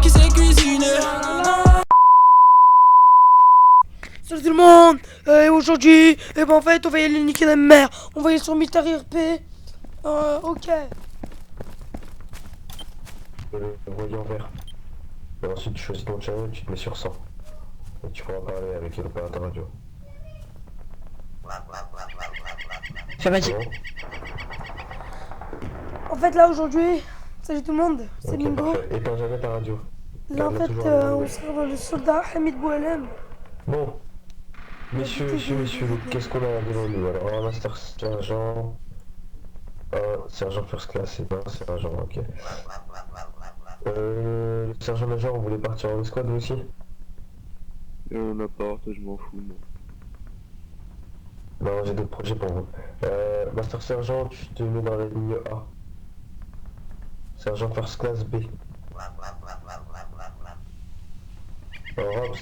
qui sait cuisiner. Salut tout le monde. Et aujourd'hui, en fait, on va y aller niquer la mère. On va y aller sur Mystery RP. Ok. Le voyant vert. Et ensuite tu choisis ton channel, tu te mets sur 100. Et tu pourras parler avec l'opérateur radio. Ça va, Comment? En fait, là aujourd'hui, salut tout le monde. C'est Ok, Mingo. parfait. Éteins jamais ta radio. Là, en Garde-la fait, toujours allumée. on sera dans le soldat Hamid Boualem. Bon. Messieurs, qu'est-ce qu'on a devant nous? Alors, un master sergent. Un sergent first class, c'est pas un sergent, ok. Le sergent major, on voulait partir en escouade, vous aussi? N'importe, je m'en fous. Moi. Non, j'ai d'autres projets pour vous. Master sergent, tu te mets dans la ligne A. Sergent first class B. Robs,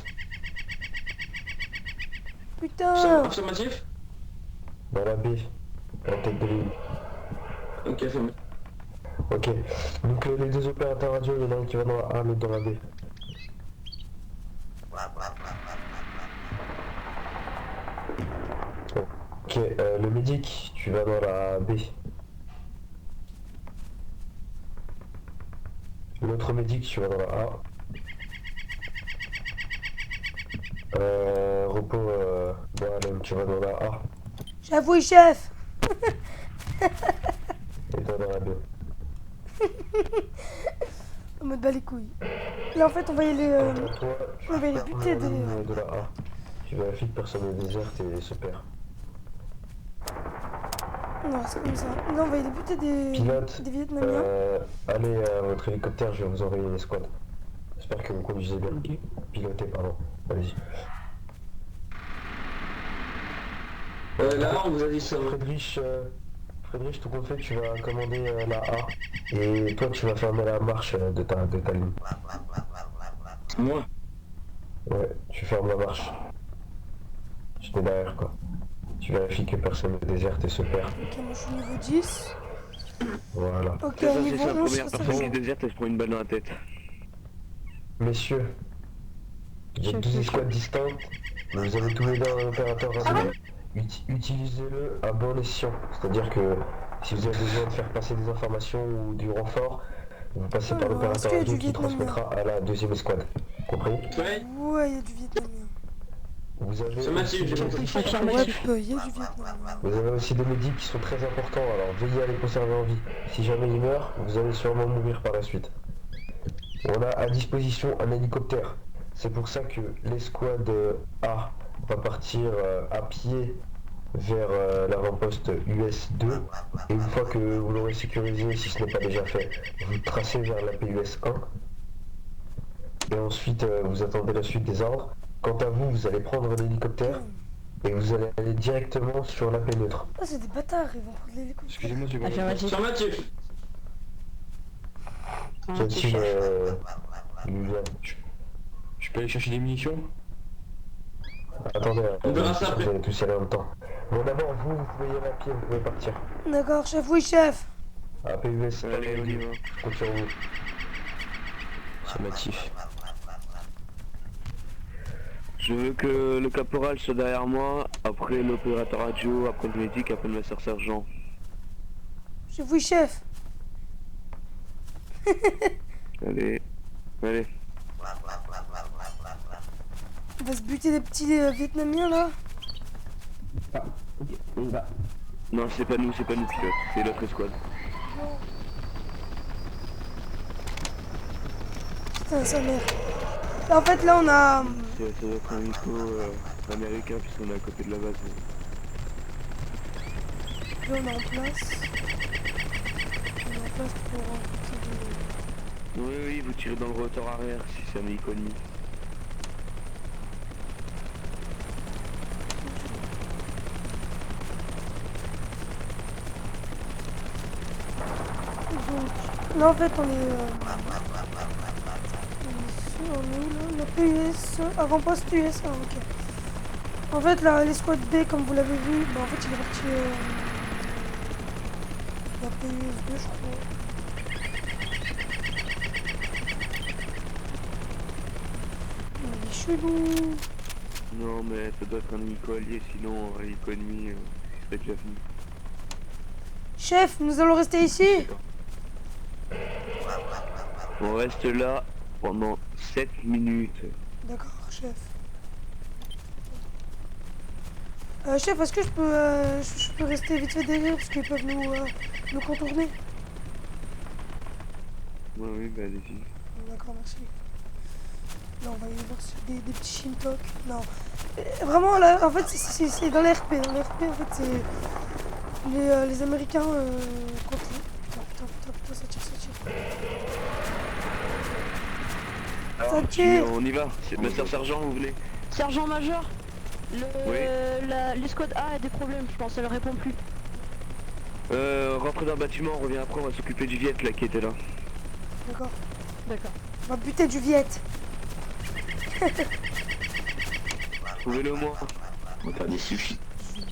Putain. Affirmatif. dans la B. En tête de ligne. Ok, affirmatif. Ok. Donc les deux opérateurs radio, il y en a un qui va dans la A, l'autre dans la B. Ok, le médic, tu vas dans la B. L'autre médic, tu vas dans la A. Repos, Boalem, tu vas dans la A. J'avoue, chef. Et toi dans la B. En mode bas les couilles. Là, en fait, on va y aller. Toi, tu on va aller fermes buter la des. ligne de la A. Tu vérifies que personne n'est déserte et se perd. Non, c'est comme ça. Là, on va y aller buter Pilote, des Vietnamiens. allez à votre hélicoptère, je vais vous envoyer une escouade. J'espère que vous conduisez bien. Ok. Pilotez, pardon. Allez-y. Là, on vous a dit ça. Friedrich, tout compte fait, tu vas commander la A. Et toi, tu vas fermer la marche de ta ligne. Moi. Ouais, tu fermes la marche. Tu te mets derrière, quoi. Tu vérifies que personne ne déserte et se perd. Ok, moi je suis niveau 10. Voilà. Ok, C'est ça, c'est niveau ça, 11, je première serai personne qui sergent. déserte, elle se prend une balle dans la tête. Messieurs, vous êtes 12 escouades distinctes, mais vous avez tous les deux un opérateur radio. Utilisez-le à bon escient. C'est-à-dire que si vous avez besoin de faire passer des informations ou du renfort, vous passez par Alors, est-ce l'opérateur qu'il y a radio du qui vietnamien? transmettra à la deuxième escouade. Compris? Ouais. Ouais, il y a du vietnamien. Vous avez Affirmatif, aussi j'ai des- compris. Ouais, il y a du vietnamien. Vous avez aussi des médics qui sont très importants, alors veillez à les conserver en vie. Si jamais ils meurent, vous allez sûrement mourir par la suite. On a à disposition un hélicoptère. C'est pour ça que l'escouade A va partir à pied vers l'avant-poste US2. Et une fois que vous l'aurez sécurisé, si ce n'est pas déjà fait, vous tracez vers la PUS 1. Et ensuite, vous attendez la suite des ordres. Quant à vous, vous allez prendre l'hélicoptère et vous allez aller directement sur la paix neutre. Ah, c'est des bâtards, ils vont prendre l'hélicoptère. Excusez-moi, j'ai pas Affirmatif. Affirmatif. Qu'y a-t-il, Liliane? Je peux aller chercher des munitions? Attendez, On verra ça après. vous allez tous y aller en même temps. Bon, d'abord, vous pouvez y aller à pied, vous pouvez partir. D'accord, chef, oui, chef. À PUS, Allez, on y va. compte sur vous. Affirmatif. Je veux que le caporal soit derrière moi, après l'opérateur radio, après le médic, après le master sergent. Chef, oui, chef. Allez, allez. On va se buter des petits vietnamiens là. Non, c'est pas nous pilote, c'est l'autre escouade. Putain, sa mère. En fait, là, on a. Ça doit être un micro américain puisqu'on est à côté de la base. Là, on est en place. On est en place pour. Oui, vous tirez dans le rotor arrière si c'est un hélico ennemi. Donc, là, en fait, on est. On est où là? La PUS. Avant-poste US. Ah, ok. En fait, là, l'escouade B, comme vous l'avez vu, bah, en fait, il est parti. La PUS 2, je crois. chelou. Non mais ça doit être un hélico allié, sinon un hélico ennemi, c'est déjà fini. Chef, nous allons rester ici. On reste là pendant 7 minutes. D'accord, chef. Chef, est-ce que je peux rester vite fait derrière parce qu'ils peuvent nous contourner? Ouais, oui, bah allez-y. D'accord, merci. Là, on va aller voir sur des petits shintok. Non. Vraiment, là, en fait, c'est dans l'RP. Dans l'RP, en fait, c'est les Américains contre les... Putain, ça tire. Ça tire. On y va, c'est Master Sergent, vous voulez? Sergent-major, Oui. l'escouade A a des problèmes, je pense, elle répond plus. Rentrez dans le bâtiment, on revient après, on va s'occuper du Viet là qui était là. D'accord. D'accord. On va buter du Viet. Trouvez-le moi. On va faire des sushis.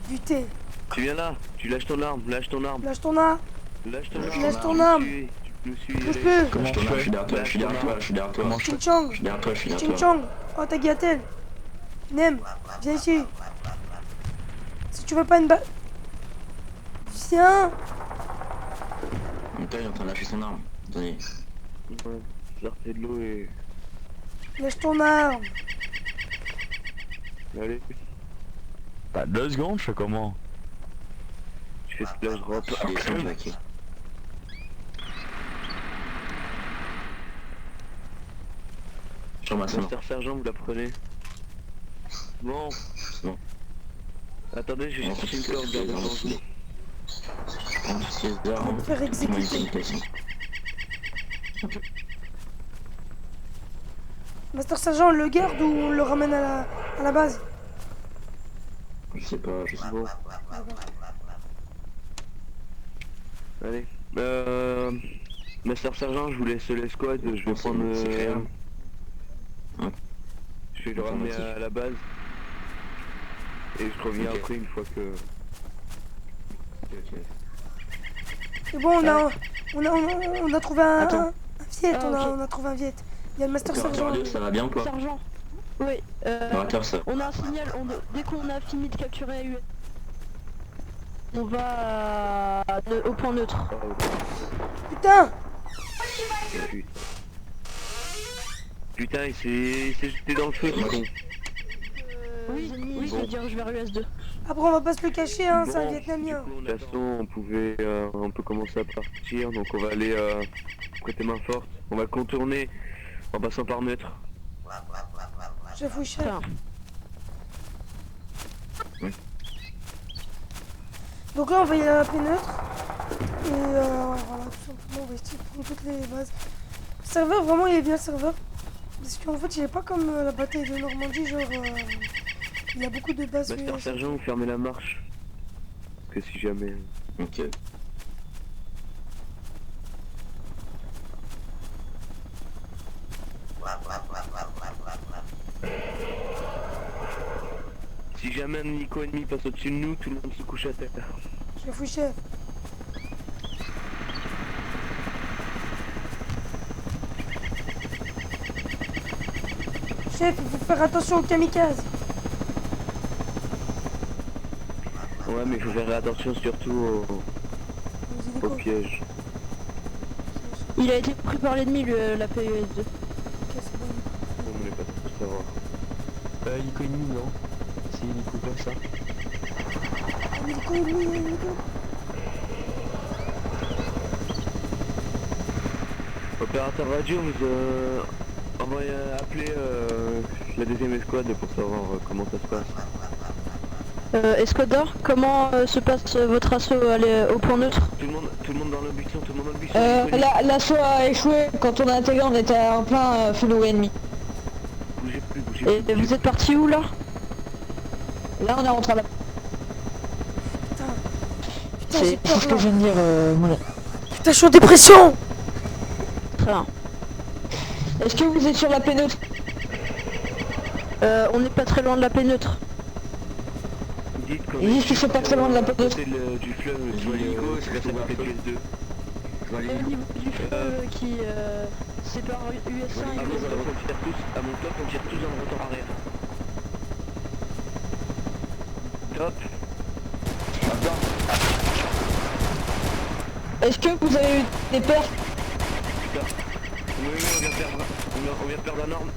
Buter. Tu viens là, tu lâches ton arme, lâche ton arme. Lâche ton arme. Lâche ton arme. Lâche ton arme. Tu nous suis, Bouge allez. plus. Comment je suis derrière toi, je suis derrière toi, je suis derrière toi. Comment je Ching Chong. Je suis derrière toi, je suis derrière Ching toi. Chong. Oh, t'as Gatel. Nem, viens ici. Si tu veux pas une balle... Viens. Mon père est en train de lâcher son arme. Attendez. Ouais, sortez de l'eau et... Lâche ton arme. Allez, Bah 2 secondes, je fais comment? tu fais splash drop. Je descends, je laquais. Sur ma main. Master Sergent, vous la prenez. Bon. C'est bon. Attendez, je vais On chercher une fait corde ce que devant je vous. Je prends toutes ces On va armes. te faire Moi, exécuter. une qualification. Master Sergent, on le garde ou on le ramène à la base? Je sais pas, je sais Bon, pas. allez. Master Sergent, je vous laisse l'escouade, je vais C'est prendre... c'est clair. Ouais. Je vais le ramener à la base. Et je reviens Ok. après une fois que... Ok. C'est bon, on a trouvé un Viet, Ah, ok. on a trouvé un Viet. Il y a le Master Opérateur Sergent. radio, ça va bien ou pas? Sergent. Oui, Opérateur, ça. on a un signal, dès qu'on a fini de capturer US, on va au point neutre. Ah, ok. Putain. Putain, il s'est jeté dans le feu, ce con. Oui, je Bon. me dirige vers US2. Après, on va pas se le cacher, hein, c'est un Bon, Vietnamien. De toute façon, on peut commencer à partir, donc on va aller prêter main forte. On va contourner en passant par neutre. Chef, oui, chef. Enfin, Donc là, on va y aller à la paix neutre. Et voilà, tout simplement, on va essayer de prendre toutes les bases. Le serveur, vraiment, il est bien le serveur. Parce qu'en fait, il est pas comme la bataille de Normandie, genre... il y a beaucoup de bases Master US. Sergent, vous fermez la marche. Que si jamais... Ok. Si jamais un hélico ennemi passe au-dessus de nous, tout le monde se couche à terre. Chef, oui, chef. Chef, il faut faire attention aux kamikazes. Ouais, mais il faut faire attention surtout Aux aux hélicos. pièges. il a été pris par l'ennemi, la PUS2. Ok, c'est bon. On voulait pas trop savoir. Hélico ennemi, non? C'est hélico comme ça. Un hélico, ennemi, un hélico. Opérateur radio, vous envoyez appeler la deuxième escouade pour savoir comment ça se passe. Escador, comment se passe votre assaut au point neutre? Tout le monde dans le buisson, tout le monde dans le buisson. L'assaut a échoué, quand on a intégré on était en plein follow ennemi. Bougez plus, bougez Et plus. vous êtes parti où là? Là on est rentré à la... Putain, j'ai peur, ce que là. je viens de dire, Moulin. Putain, je suis en dépression. Très bien. Est-ce que vous êtes sur la paix neutre? On n'est pas très loin de la paix neutre. Dites qu'on Ils disent qu'ils sont pas très loin de la porte de- côté du fleuve, sur l'hélico, c'est la côté du S2. Au niveau du fleuve qui c'est par US1 et À mon US2. top, on tire tous, à mon top, on tire tous dans le rotor arrière. Top. Est-ce que vous avez eu des pertes? Super. Oui, on vient de perdre. On vient de perdre un arme.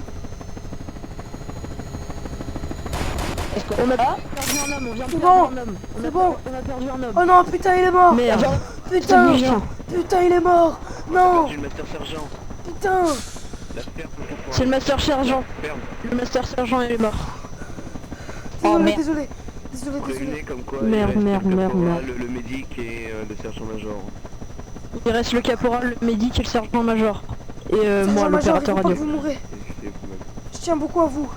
On a perdu un homme, on vient de C'est perdre bon, un homme. c'est bon. On a perdu un homme. Oh non, putain, il est mort. Merde. Putain, Viens. putain, il est mort. On a Non, perdu le master sergent. putain. La perte de caporal. C'est le master sergent. Perdre. Le master sergent il est mort. Désolé, merde. désolé. Désolé, désolé. Prévenez comme quoi Merde, il reste merde, le merde, caporal, merde. le médic et le sergent-major. Il reste le caporal, le médic et le sergent-major. Et Sergent moi, Major, il l'opérateur faut pas que radio. vous mourrez. C'est vous-même. Je tiens beaucoup à vous.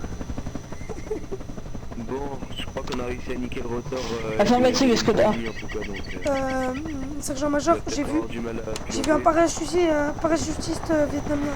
Bon, je crois qu'on a réussi à niquer le rotor. Affirmative, est-ce que t'as- en tout cas, donc, Sergent Major, il va j'ai peut-être vu. avoir du mal à J'ai vu piloter. un parachutiste vietnamien.